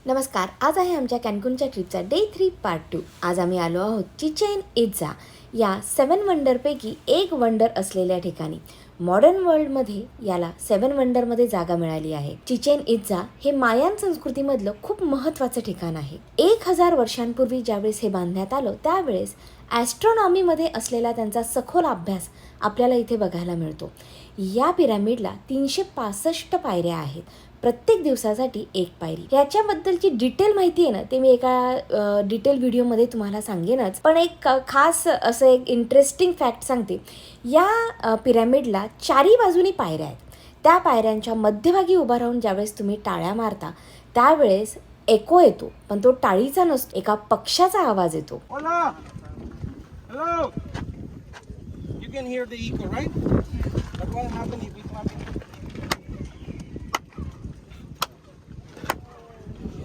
नमस्कार. आज आहे आमच्या कॅन्कुनच्या ट्रिपचा डे 3 पार्ट 2. आज आम्ही आलो आहोत चिचेन इत्जा या 7 वंडरपैकी एक वंडर असलेल्या ठिकाणी. मॉडर्न वर्ल्डमध्ये याला 7 वंडरमध्ये जागा मिळाली आहे. चिचेन इत्जा हे मायान संस्कृतीमधलं खूप महत्त्वाचं ठिकाण आहे. 1000 वर्षांपूर्वी ज्यावेळेस हे बांधण्यात आलं त्यावेळेस ॲस्ट्रॉनॉमीमध्ये असलेला त्यांचा सखोल अभ्यास आपल्याला इथे बघायला मिळतो. या पिरॅमिडला 365 पायऱ्या आहेत. प्रत्येक दिवसासाठी एक पायरी. याच्याबद्दलची डिटेल माहिती आहे ना ते मी एका डिटेल व्हिडिओमध्ये तुम्हाला सांगेनच, पण एक खास असं एक इंटरेस्टिंग फॅक्ट सांगते. या पिरॅमिडला चारी बाजूनी पायऱ्या आहेत. त्या पायऱ्यांच्या मध्यभागी उभा राहून ज्यावेळेस तुम्ही टाळ्या मारता त्यावेळेस एको येतो, पण तो टाळीचा नसतो, एका पक्षाचा आवाज येतो. Hello. You can hear the echo, right? But what happens if we clap in?